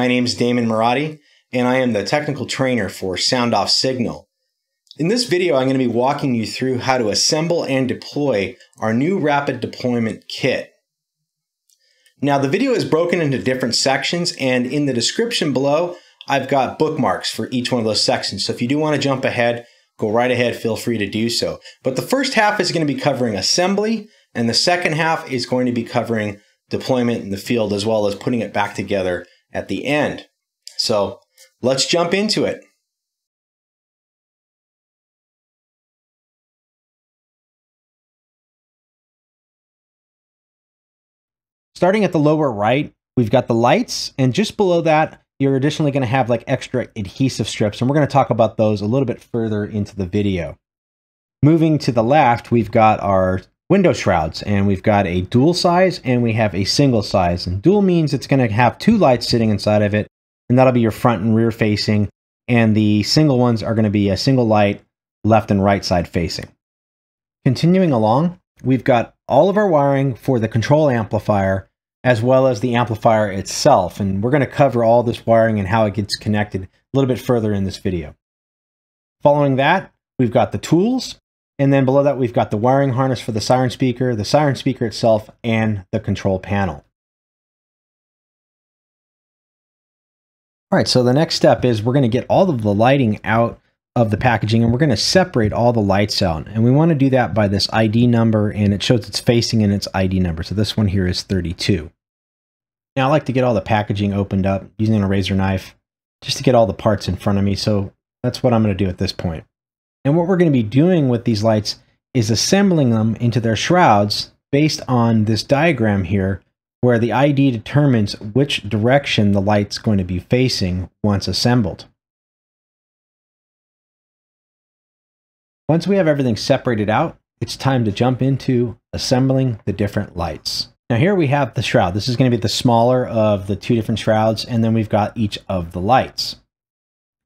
my name is Damon Marotti, and I am the technical trainer for SoundOff Signal. In this video, I'm going to be walking you through how to assemble and deploy our new rapid deployment kit. Now, the video is broken into different sections, and in the description below, I've got bookmarks for each one of those sections. So if you do want to jump ahead, go right ahead, feel free to do so. But the first half is going to be covering assembly, and the second half is going to be covering deployment in the field, as well as putting it back together at the end. So let's jump into it. Starting at the lower right, we've got the lights, and just below that, you're additionally going to have like extra adhesive strips, and we're going to talk about those a little bit further into the video. Moving to the left, we've got our window shrouds, and we've got a dual size and we have a single size. And dual means it's going to have two lights sitting inside of it, and that'll be your front and rear facing, and the single ones are going to be a single light left and right side facing. Continuing along, we've got all of our wiring for the control amplifier as well as the amplifier itself, and we're going to cover all this wiring and how it gets connected a little bit further in this video. Following that, we've got the tools, and then below that we've got the wiring harness for the Siren speaker itself, and the control panel. All right, so the next step is we're going to get all of the lighting out of the packaging, and we're going to separate all the lights out. And we want to do that by this ID number, and it shows its facing and its ID number. So this one here is 32. Now I like to get all the packaging opened up using a razor knife just to get all the parts in front of me. So that's what I'm going to do at this point. And what we're going to be doing with these lights is assembling them into their shrouds based on this diagram here, where the ID determines which direction the light's going to be facing once assembled. Once we have everything separated out, it's time to jump into assembling the different lights. Now here we have the shroud. This is going to be the smaller of the two different shrouds, and then we've got each of the lights.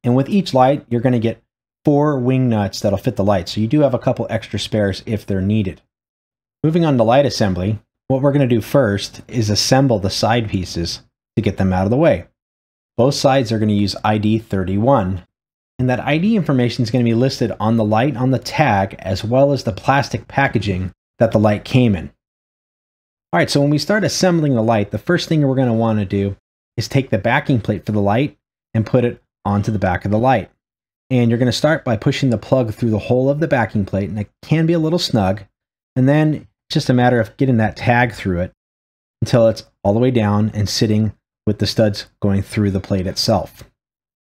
And with each light, you're going to get 4 wing nuts that'll fit the light. So you do have a couple extra spares if they're needed. Moving on to light assembly, what we're going to do first is assemble the side pieces to get them out of the way. Both sides are going to use ID 31. And that ID information is going to be listed on the light on the tag, as well as the plastic packaging that the light came in. All right, so when we start assembling the light, the first thing we're going to want to do is take the backing plate for the light and put it onto the back of the light. And you're going to start by pushing the plug through the hole of the backing plate, and it can be a little snug. And then it's just a matter of getting that tag through it until it's all the way down and sitting with the studs going through the plate itself.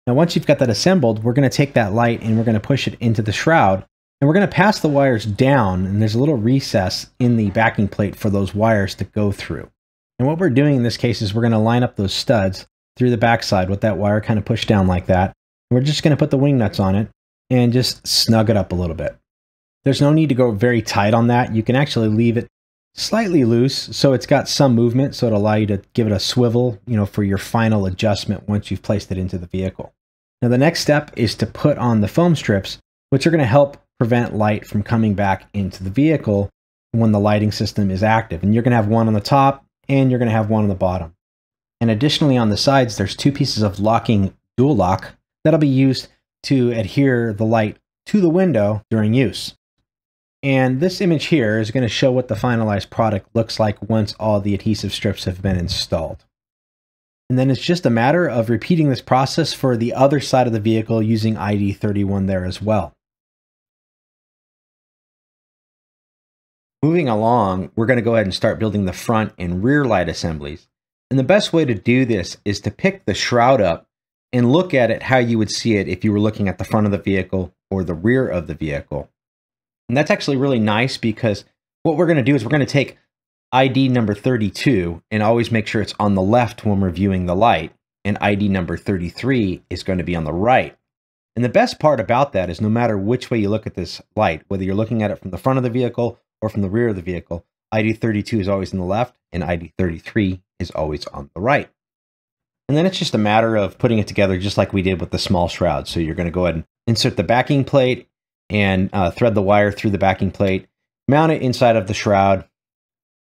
Now, once you've got that assembled, we're going to take that light and we're going to push it into the shroud, and we're going to pass the wires down, and there's a little recess in the backing plate for those wires to go through. And what we're doing in this case is we're going to line up those studs through the backside with that wire kind of pushed down like that. And we're just going to put the wing nuts on it and just snug it up a little bit. There's no need to go very tight on that. You can actually leave it slightly loose so it's got some movement, so it'll allow you to give it a swivel, for your final adjustment once you've placed it into the vehicle. Now the next step is to put on the foam strips, which are going to help prevent light from coming back into the vehicle when the lighting system is active. And you're going to have one on the top and you're going to have one on the bottom. And additionally on the sides, there's 2 pieces of locking dual lock that'll be used to adhere the light to the window during use. And this image here is going to show what the finalized product looks like once all the adhesive strips have been installed. And then it's just a matter of repeating this process for the other side of the vehicle using ID 31 there as well. Moving along, we're going to go ahead and start building the front and rear light assemblies. And the best way to do this is to pick the shroud up and look at it how you would see it if you were looking at the front of the vehicle or the rear of the vehicle. And that's actually really nice, because what we're going to do is we're going to take ID number 32 and always make sure it's on the left when we're viewing the light, and ID number 33 is going to be on the right. And the best part about that is no matter which way you look at this light, whether you're looking at it from the front of the vehicle or from the rear of the vehicle, ID 32 is always on the left and ID 33 is always on the right. And then it's just a matter of putting it together just like we did with the small shroud. So you're going to go ahead and insert the backing plate and thread the wire through the backing plate, mount it inside of the shroud,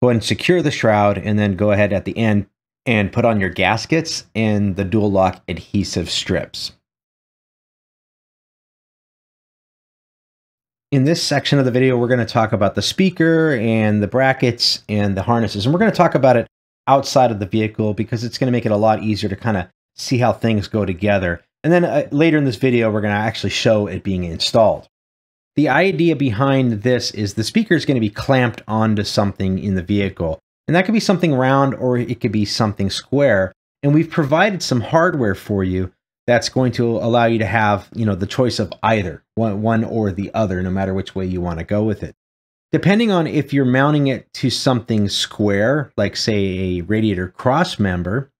go ahead and secure the shroud, and then go ahead at the end, and put on your gaskets and the dual lock adhesive strips. In this section of the video, we're going to talk about the speaker and the brackets and the harnesses. And we're going to talk about it outside of the vehicle because it's going to make it a lot easier to kind of see how things go together. And then later in this video, we're going to actually show it being installed. The idea behind this is the speaker is going to be clamped onto something in the vehicle. And that could be something round or it could be something square. And we've provided some hardware for you that's going to allow you to have, the choice of either one or the other, no matter which way you want to go with it. Depending on if you're mounting it to something square, like say a radiator cross member,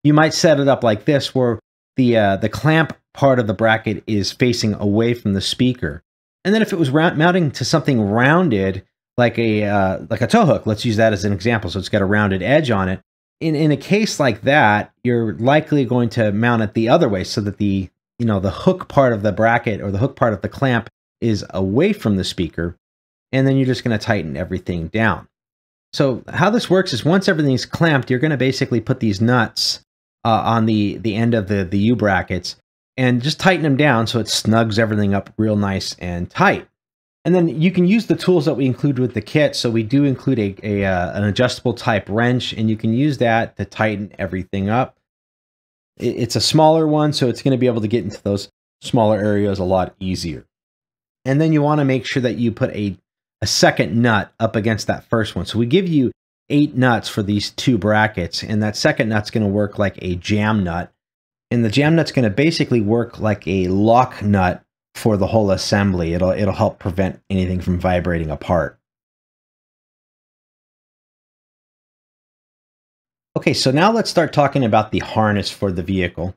you might set it up like this, where the clamp part of the bracket is facing away from the speaker. And then if it was mounting to something rounded, like a tow hook, let's use that as an example. So it's got a rounded edge on it. In a case like that, you're likely going to mount it the other way so that the hook part of the bracket or the hook part of the clamp is away from the speaker. And then you're just going to tighten everything down. So how this works is once everything's clamped, you're going to basically put these nuts on the end of the U brackets and just tighten them down so it snugs everything up real nice and tight. And then you can use the tools that we include with the kit. So we do include an adjustable type wrench, and you can use that to tighten everything up. It's a smaller one, so it's going to be able to get into those smaller areas a lot easier. And then you want to make sure that you put a second nut up against that first one. So we give you 8 nuts for these 2 brackets, and that second nut's going to work like a jam nut. And the jam nut's going to basically work like a lock nut for the whole assembly. It'll help prevent anything from vibrating apart. Okay, so now let's start talking about the harness for the vehicle.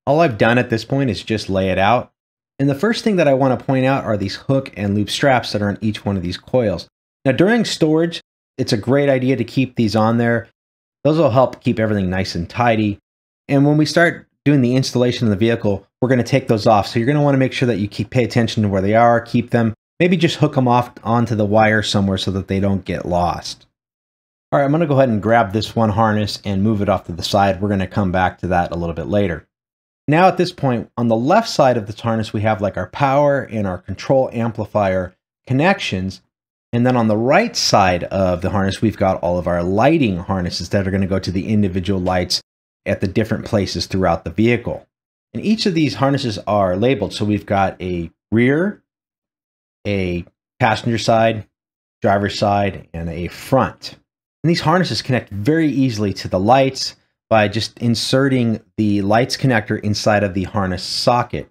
All I've done at this point is just lay it out. And the first thing that I want to point out are these hook and loop straps that are on each one of these coils. Now during storage, it's a great idea to keep these on there. Those will help keep everything nice and tidy. And when we start doing the installation of the vehicle, we're going to take those off. So you're going to want to make sure that you pay attention to where they are, keep them, maybe just hook them off onto the wire somewhere so that they don't get lost. All right, I'm going to go ahead and grab this one harness and move it off to the side. We're going to come back to that a little bit later. Now at this point, on the left side of this harness, we have like our power and our control amplifier connections. And then on the right side of the harness, we've got all of our lighting harnesses that are going to go to the individual lights at the different places throughout the vehicle. And each of these harnesses are labeled. So we've got a rear, a passenger side, driver's side, and a front. And these harnesses connect very easily to the lights by just inserting the lights connector inside of the harness socket.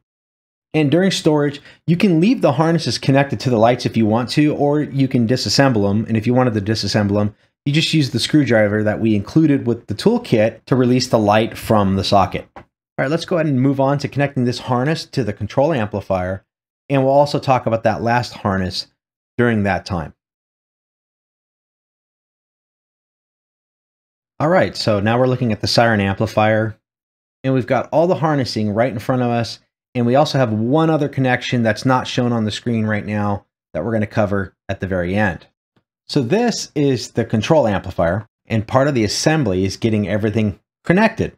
And during storage, you can leave the harnesses connected to the lights if you want to, or you can disassemble them. And if you wanted to disassemble them, you just use the screwdriver that we included with the toolkit to release the light from the socket. All right, let's go ahead and move on to connecting this harness to the control amplifier. And we'll also talk about that last harness during that time. All right, so now we're looking at the Siren amplifier. And we've got all the harnessing right in front of us. And we also have one other connection that's not shown on the screen right now that we're going to cover at the very end. So this is the control amplifier, and part of the assembly is getting everything connected.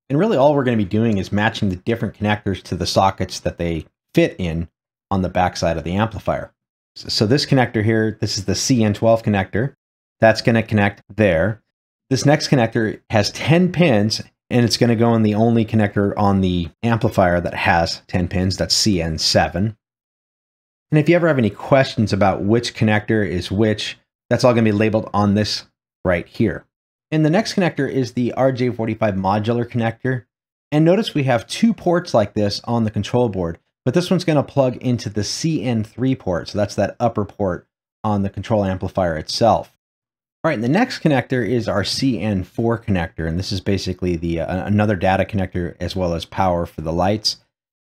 And really all we're going to be doing is matching the different connectors to the sockets that they fit in on the backside of the amplifier. So this connector here, this is the CN12 connector. That's going to connect there. This next connector has 10 pins, and it's going to go in the only connector on the amplifier that has 10 pins. That's CN7. And if you ever have any questions about which connector is which, that's all going to be labeled on this right here. And the next connector is the RJ45 modular connector. And notice we have 2 ports like this on the control board, but this one's going to plug into the CN3 port. So that's that upper port on the control amplifier itself. All right, and the next connector is our CN4 connector. And this is basically the another data connector as well as power for the lights.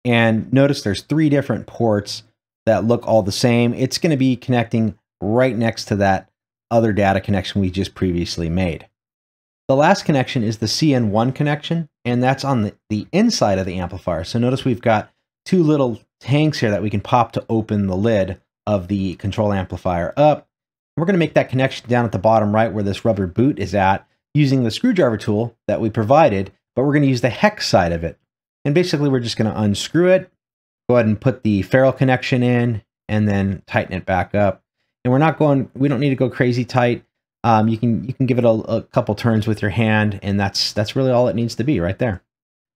And notice there's 3 different ports that look all the same. It's going to be connecting right next to that other data connection we just previously made. The last connection is the CN1 connection, and that's on the inside of the amplifier. So notice we've got 2 little tanks here that we can pop to open the lid of the control amplifier up. We're going to make that connection down at the bottom right where this rubber boot is at. using the screwdriver tool that we provided, but we're going to use the hex side of it. And basically we're just going to unscrew it, go ahead and put the ferrule connection in, and then tighten it back up. And we don't need to go crazy tight. You can give it a couple turns with your hand, and that's really all it needs to be right there.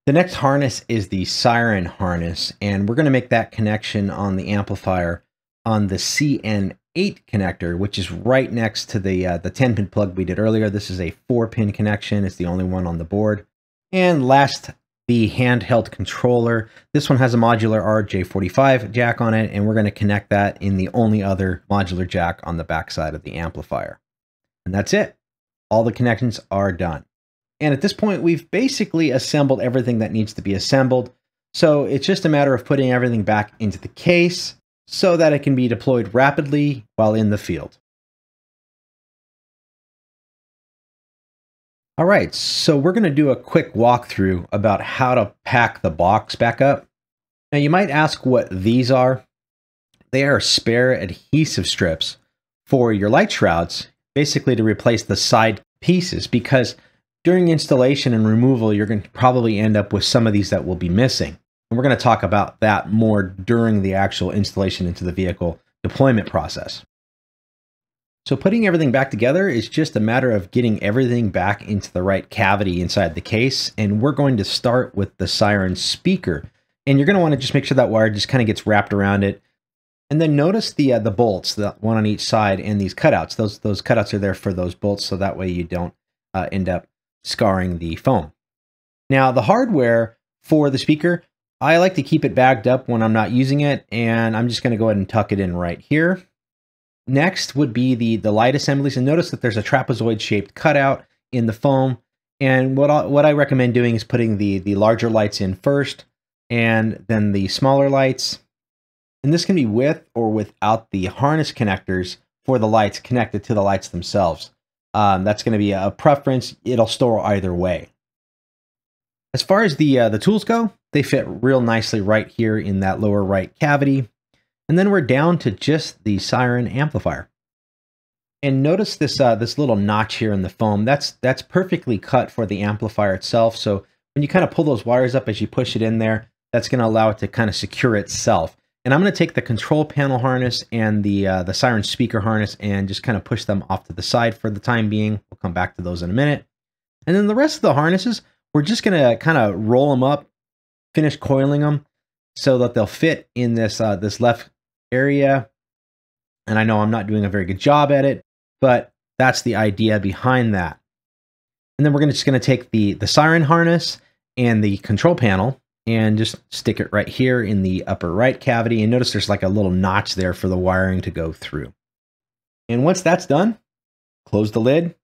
The next harness is the Siren harness, and we're going to make that connection on the amplifier on the CN8 connector, which is right next to the 10-pin plug we did earlier. This is a 4-pin connection. It's the only one on the board. And last, the handheld controller. This one has a modular RJ45 jack on it, and we're going to connect that in the only other modular jack on the back side of the amplifier. And that's it. All the connections are done. And at this point, we've basically assembled everything that needs to be assembled. So it's just a matter of putting everything back into the case so that it can be deployed rapidly while in the field. All right, so we're going to do a quick walkthrough about how to pack the box back up. Now you might ask what these are. They are spare adhesive strips for your light shrouds, basically to replace the side pieces, because during installation and removal, you're going to probably end up with some of these that will be missing. And we're going to talk about that more during the actual installation into the vehicle deployment process. So putting everything back together is just a matter of getting everything back into the right cavity inside the case. And we're going to start with the Siren speaker. And you're going to want to just make sure that wire just kind of gets wrapped around it. And then notice the bolts, the one on each side, and these cutouts. Those cutouts are there for those bolts, so that way you don't end up scarring the foam. Now the hardware for the speaker, I like to keep it bagged up when I'm not using it, and I'm just going to go ahead and tuck it in right here. Next would be the light assemblies, and notice that there's a trapezoid shaped cutout in the foam. And what I recommend doing is putting the larger lights in first, and then the smaller lights. And this can be with or without the harness connectors for the lights connected to the lights themselves. That's going to be a preference. It'll store either way. As far as the tools go, they fit real nicely right here in that lower right cavity. And then we're down to just the Siren amplifier. And notice this little notch here in the foam. That's perfectly cut for the amplifier itself. So when you kind of pull those wires up as you push it in there, that's going to allow it to kind of secure itself. And I'm going to take the control panel harness and the Siren speaker harness and just kind of push them off to the side for the time being. We'll come back to those in a minute. And then the rest of the harnesses, we're just going to kind of roll them up, finish coiling them so that they'll fit in this left area. And I know I'm not doing a very good job at it, but that's the idea behind that. And then we're just going to take the Siren harness and the control panel and just stick it right here in the upper right cavity. And notice there's like a little notch there for the wiring to go through. And once that's done, close the lid,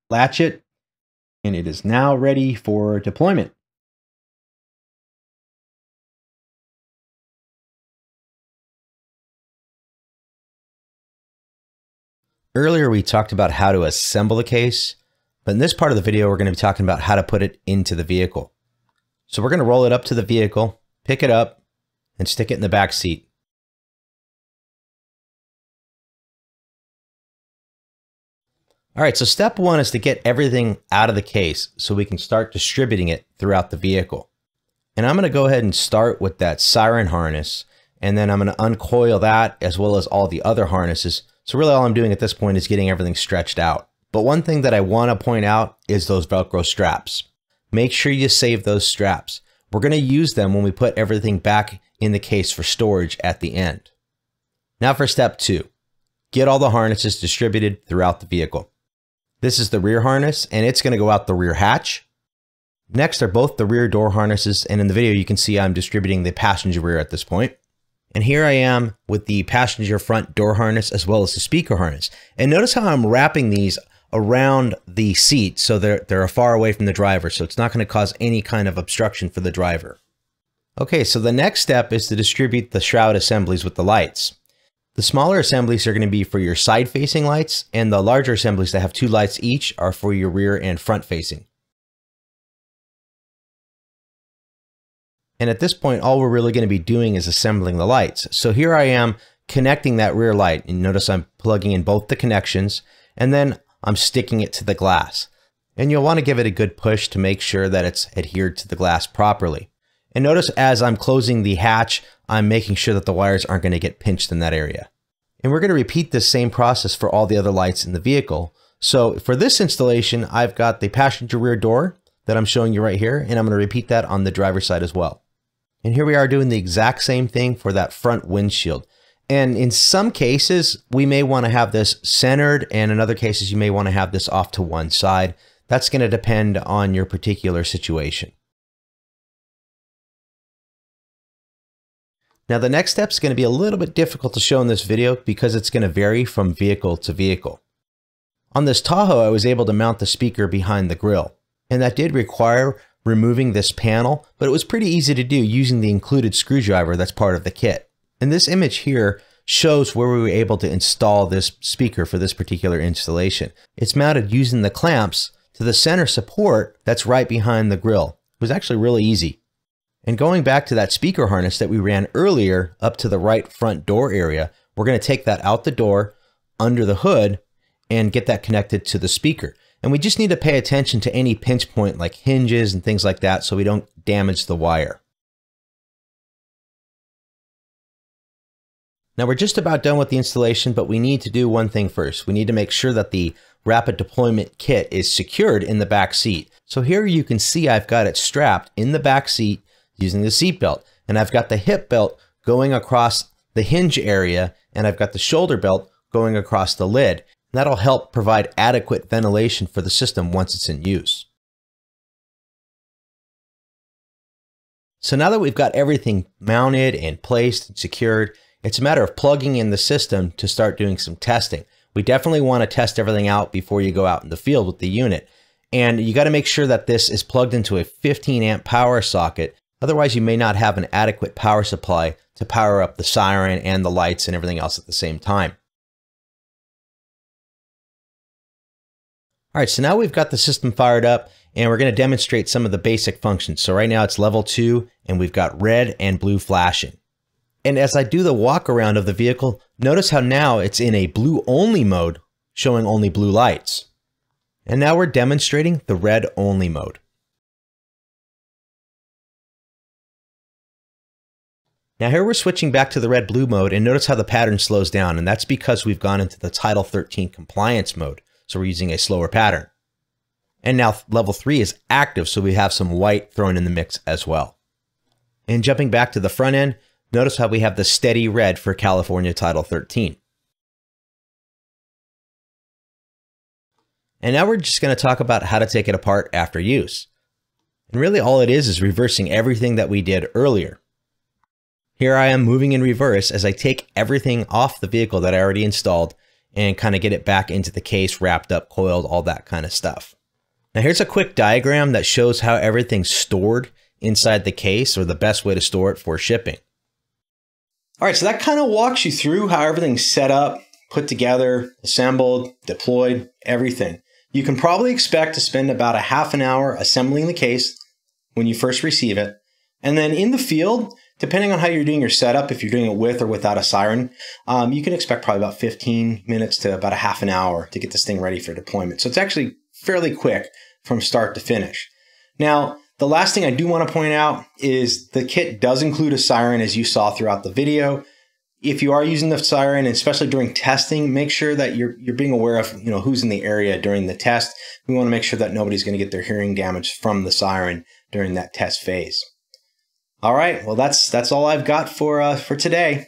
latch it, and it is now ready for deployment. Earlier, we talked about how to assemble the case, but in this part of the video, we're going to be talking about how to put it into the vehicle. So we're going to roll it up to the vehicle, pick it up, and stick it in the back seat. All right, so step one is to get everything out of the case so we can start distributing it throughout the vehicle. And I'm going to go ahead and start with that Siren harness, and then I'm going to uncoil that as well as all the other harnesses. So really all I'm doing at this point is getting everything stretched out. But one thing that I want to point out is those Velcro straps. Make sure you save those straps. We're going to use them when we put everything back in the case for storage at the end. Now for step two, get all the harnesses distributed throughout the vehicle. This is the rear harness, and it's going to go out the rear hatch. Next are both the rear door harnesses, and in the video you can see I'm distributing the passenger rear at this point. And here I am with the passenger front door harness as well as the speaker harness. And notice how I'm wrapping these around the seat so they're far away from the driver, so it's not going to cause any kind of obstruction for the driver. Okay, so the next step is to distribute the shroud assemblies with the lights. The smaller assemblies are going to be for your side-facing lights, and the larger assemblies that have 2 lights each are for your rear and front-facing. And at this point, all we're really going to be doing is assembling the lights. So here I am connecting that rear light, and notice I'm plugging in both the connections, and then I'm sticking it to the glass. And you'll want to give it a good push to make sure that it's adhered to the glass properly. And notice as I'm closing the hatch, I'm making sure that the wires aren't going to get pinched in that area. And we're going to repeat this same process for all the other lights in the vehicle. So for this installation, I've got the passenger rear door that I'm showing you right here, and I'm going to repeat that on the driver's side as well. And here we are doing the exact same thing for that front windshield. And in some cases, we may want to have this centered, and in other cases, you may want to have this off to one side. That's going to depend on your particular situation. Now, the next step is going to be a little bit difficult to show in this video because it's going to vary from vehicle to vehicle. On this Tahoe, I was able to mount the speaker behind the grille, and that did require removing this panel, but it was pretty easy to do using the included screwdriver that's part of the kit. And this image here shows where we were able to install this speaker for this particular installation. It's mounted using the clamps to the center support that's right behind the grille. It was actually really easy. And going back to that speaker harness that we ran earlier up to the right front door area, we're going to take that out the door, under the hood, and get that connected to the speaker. And we just need to pay attention to any pinch point like hinges and things like that so we don't damage the wire. Now we're just about done with the installation, but we need to do one thing first. We need to make sure that the rapid deployment kit is secured in the back seat. So here you can see I've got it strapped in the back seat using the seat belt, and I've got the hip belt going across the hinge area, and I've got the shoulder belt going across the lid. And that'll help provide adequate ventilation for the system once it's in use. So now that we've got everything mounted and placed and secured, it's a matter of plugging in the system to start doing some testing. We definitely want to test everything out before you go out in the field with the unit. And you got to make sure that this is plugged into a 15 amp power socket. Otherwise, you may not have an adequate power supply to power up the Siren and the lights and everything else at the same time. All right, so now we've got the system fired up, and we're going to demonstrate some of the basic functions. So right now it's level 2, and we've got red and blue flashing. And as I do the walk around of the vehicle, notice how now it's in a blue only mode, showing only blue lights. And now we're demonstrating the red only mode. Now here we're switching back to the red-blue mode, and notice how the pattern slows down, and that's because we've gone into the Title 13 compliance mode, so we're using a slower pattern. And now level 3 is active, so we have some white thrown in the mix as well. And jumping back to the front end, notice how we have the steady red for California Title 13. And now we're just going to talk about how to take it apart after use. And really all it is reversing everything that we did earlier. Here I am moving in reverse as I take everything off the vehicle that I already installed and kind of get it back into the case, wrapped up, coiled, all that kind of stuff. Now here's a quick diagram that shows how everything's stored inside the case, or the best way to store it for shipping. All right, so that kind of walks you through how everything's set up, put together, assembled, deployed, everything. You can probably expect to spend about a half an hour assembling the case when you first receive it. And then in the field, depending on how you're doing your setup, if you're doing it with or without a Siren, you can expect probably about 15 minutes to about a half an hour to get this thing ready for deployment. So it's actually fairly quick from start to finish. Now, the last thing I do want to point out is the kit does include a Siren, as you saw throughout the video. If you are using the Siren, and especially during testing, make sure that you're being aware of who's in the area during the test. We want to make sure that nobody's going to get their hearing damage from the Siren during that test phase. All right, well that's all I've got for today.